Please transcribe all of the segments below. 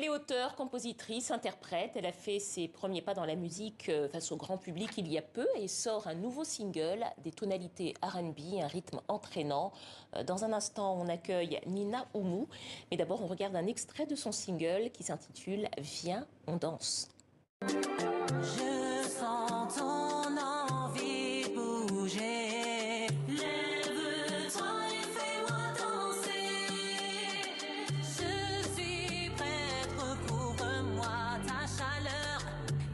est auteure, compositrice, interprète. Elle a fait ses premiers pas dans la musique face au grand public il y a peu et sort un nouveau single, des tonalités R&B, un rythme entraînant. Dans un instant, on accueille Nina Oumou. Mais d'abord, on regarde un extrait de son single qui s'intitule « Viens, on danse ». Je sens ton envie de bouger. Lève-toi et fais-moi danser. Je suis prête, recouvre-moi ta chaleur.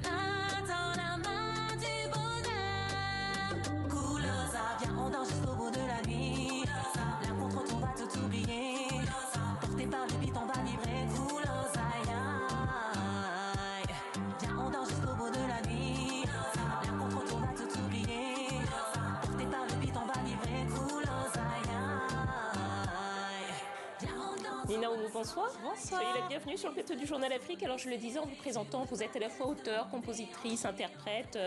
Là dans la main du bonheur. Coulosa, viens, on danse jusqu'au bout de la nuit. L'un contre l'autre, on va tout oublier. Porté par le beat, on va vibrer. Coulosa, viens, on danse jusqu'au bout de la nuit. L'un contre l'autre, on va tout oublier. Porté par le beat, on va vibrer. Coulosa, viens, on danse. Nina Oumou, bonsoir. Bonsoir. Soyez la bienvenue sur le plateau du Journal Afrique. Alors je le disais en vous présentant, vous êtes à la fois auteure, compositrice, interprète.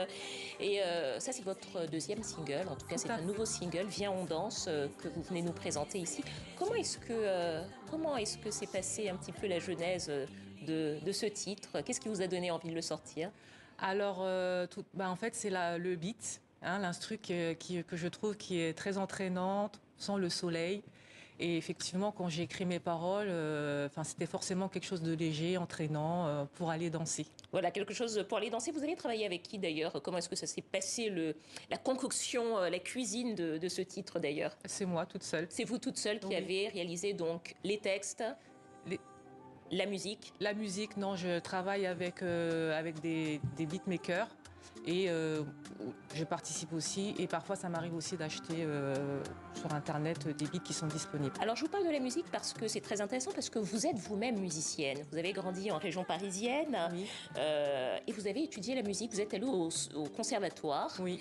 Et ça c'est votre deuxième single, en tout cas c'est un nouveau single, Viens on danse, que vous venez nous présenter ici. Comment est-ce que s'est passée un petit peu la genèse de ce titre? Qu'est-ce qui vous a donné envie de le sortir? Alors, en fait, c'est le beat, hein, l'instru que je trouve qui est très entraînante, sans le soleil. Et effectivement, quand j'ai écrit mes paroles, c'était forcément quelque chose de léger, entraînant, pour aller danser. Voilà, quelque chose pour aller danser. Vous avez travaillé avec qui d'ailleurs? Comment est-ce que ça s'est passé, la concoction, la cuisine de ce titre d'ailleurs? C'est moi, toute seule. C'est vous toute seule qui Oui. avez réalisé donc les textes, la musique? La musique, non, je travaille avec des beatmakers. Et je participe aussi. Et parfois, ça m'arrive aussi d'acheter sur Internet des beats qui sont disponibles. Alors, je vous parle de la musique parce que c'est très intéressant, parce que vous êtes vous-même musicienne. Vous avez grandi en région parisienne, Oui. Et vous avez étudié la musique. Vous êtes allée au conservatoire. Oui.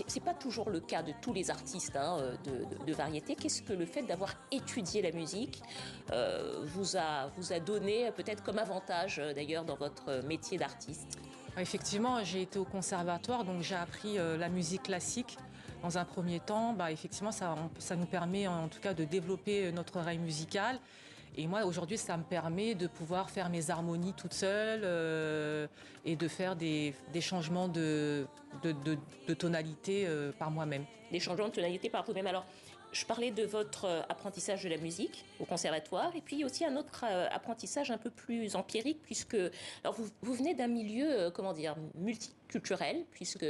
C'est pas toujours le cas de tous les artistes de variété. Qu'est-ce que le fait d'avoir étudié la musique vous a donné peut-être comme avantage d'ailleurs dans votre métier d'artiste? Effectivement, j'ai été au conservatoire, donc j'ai appris la musique classique. Dans un premier temps, effectivement, ça nous permet en tout cas de développer notre oreille musicale. Et moi, aujourd'hui, ça me permet de pouvoir faire mes harmonies toute seule et de faire des changements de tonalité par moi-même. Des changements de tonalité par vous-même. Alors, je parlais de votre apprentissage de la musique au conservatoire et puis aussi un autre apprentissage un peu plus empirique puisque alors vous venez d'un milieu, multiculturel puisque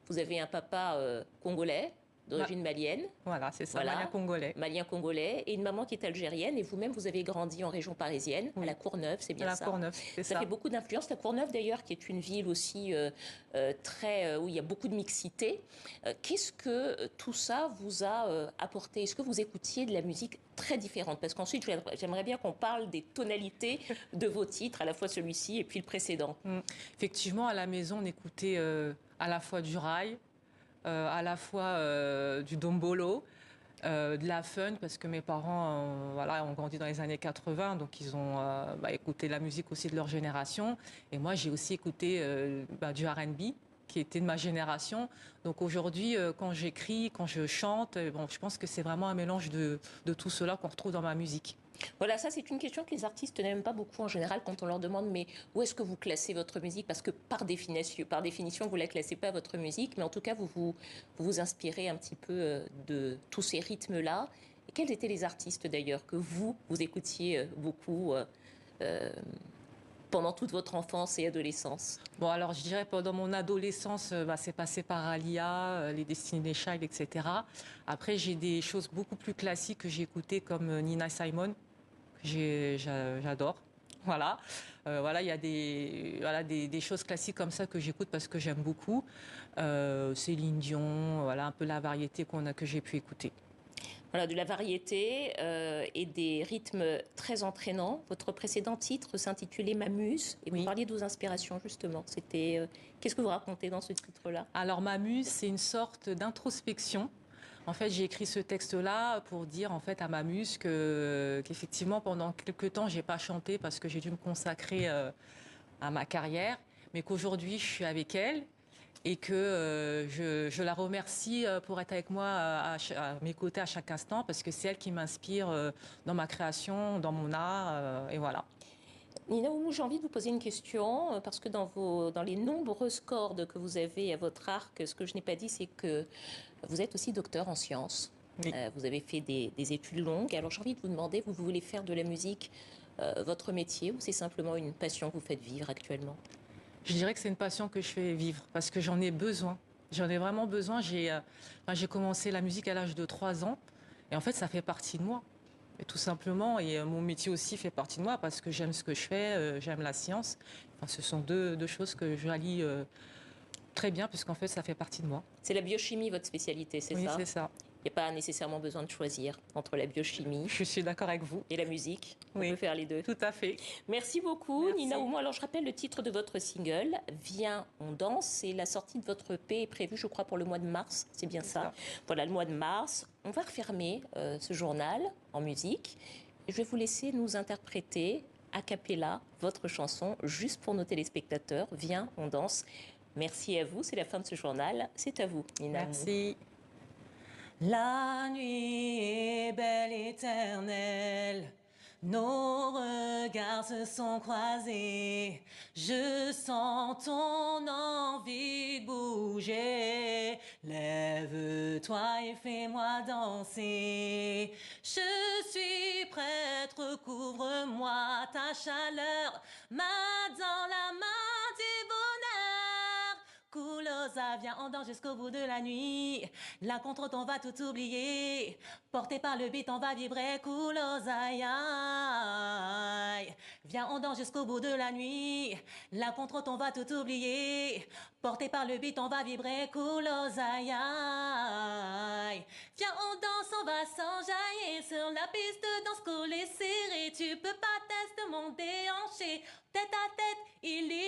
vous avez un papa congolais d'origine malienne. Voilà, c'est ça, Voilà. malien-congolais. Et une maman qui est algérienne. Et vous-même, vous avez grandi en région parisienne, Oui. à la Courneuve, c'est bien ça? À la Courneuve, c'est ça. Ça fait beaucoup d'influence. La Courneuve, d'ailleurs, qui est une ville aussi où il y a beaucoup de mixité. Qu'est-ce que tout ça vous a apporté? Est-ce que vous écoutiez de la musique très différente? Parce qu'ensuite, j'aimerais bien qu'on parle des tonalités de vos titres, à la fois celui-ci et puis le précédent. Effectivement, à la maison, on écoutait à la fois du raï, à la fois du dombolo, de la funk, parce que mes parents ont grandi dans les années 80, donc ils ont écouté la musique aussi de leur génération. Et moi, j'ai aussi écouté du R&B, qui était de ma génération. Donc aujourd'hui, quand j'écris, quand je chante, je pense que c'est vraiment un mélange de tout cela qu'on retrouve dans ma musique. Voilà, ça c'est une question que les artistes n'aiment pas beaucoup en général quand on leur demande mais où est-ce que vous classez votre musique? Parce que par définition, vous ne la classez pas votre musique, mais en tout cas vous vous inspirez un petit peu de tous ces rythmes-là. Et quels étaient les artistes d'ailleurs que vous écoutiez beaucoup pendant toute votre enfance et adolescence? Bon, alors je dirais pendant mon adolescence, c'est passé par Alia, les Destiny's Child, etc. Après, j'ai des choses beaucoup plus classiques que j'ai écoutées comme Nina Simone, que j'adore. Voilà, il y a des choses classiques comme ça que j'écoute parce que j'aime beaucoup. Céline Dion, voilà un peu la variété que j'ai pu écouter. Voilà, de la variété et des rythmes très entraînants. Votre précédent titre s'intitulait M'amuse et vous parliez de vos inspirations justement. Qu'est-ce que vous racontez dans ce titre-là? Alors M'amuse, c'est une sorte d'introspection. En fait, j'ai écrit ce texte-là pour dire en fait à ma muse qu'effectivement pendant quelques temps j'ai pas chanté parce que j'ai dû me consacrer à ma carrière, mais qu'aujourd'hui je suis avec elle et que je la remercie pour être avec moi à mes côtés à chaque instant parce que c'est elle qui m'inspire dans ma création, dans mon art et voilà. Nina Oumou, j'ai envie de vous poser une question, parce que dans les nombreuses cordes que vous avez à votre arc, ce que je n'ai pas dit, c'est que vous êtes aussi docteur en sciences. Oui. Vous avez fait des études longues. Alors j'ai envie de vous demander, vous voulez faire de la musique votre métier, ou c'est simplement une passion que vous faites vivre actuellement? Je dirais que c'est une passion que je fais vivre parce que j'en ai besoin. J'en ai vraiment besoin. J'ai commencé la musique à l'âge de 3 ans et en fait, ça fait partie de moi. Et tout simplement, et mon métier aussi fait partie de moi parce que j'aime ce que je fais, j'aime la science. Enfin, ce sont deux choses que je allie très bien puisqu'en fait, ça fait partie de moi. C'est la biochimie votre spécialité, c'est Oui, ça? c'est ça. Il n'y a pas nécessairement besoin de choisir entre la biochimie Je suis d'accord avec vous. et la musique. On Oui. peut faire les deux. Tout à fait. Merci beaucoup, Merci. Nina Oumou. Alors, je rappelle le titre de votre single, Viens, on danse. Et la sortie de votre EP est prévue, je crois, pour le mois de mars. C'est bien ça. Voilà, le mois de mars. On va refermer ce journal en musique. Et je vais vous laisser nous interpréter a cappella votre chanson, juste pour nos téléspectateurs. Viens, on danse. Merci à vous. C'est la fin de ce journal. C'est à vous, Nina Oumou. Merci. La nuit est belle éternelle, nos regards se sont croisés, je sens ton envie de bouger, lève-toi et fais-moi danser, je suis prête, recouvre-moi ta chaleur, main dans la main du bonheur. Koulosa, viens en danse jusqu'au bout de la nuit. Là contre on va tout oublier. Porté par le beat, on va vibrer. Koulosa, viens en danse jusqu'au bout de la nuit. Là contre on va tout oublier. Porté par le beat, on va vibrer. Koulosa, viens on danse, on va s'enjailler sur la piste de danse collée serrée. Tu peux pas tester mon déhanché. Tête à tête, il est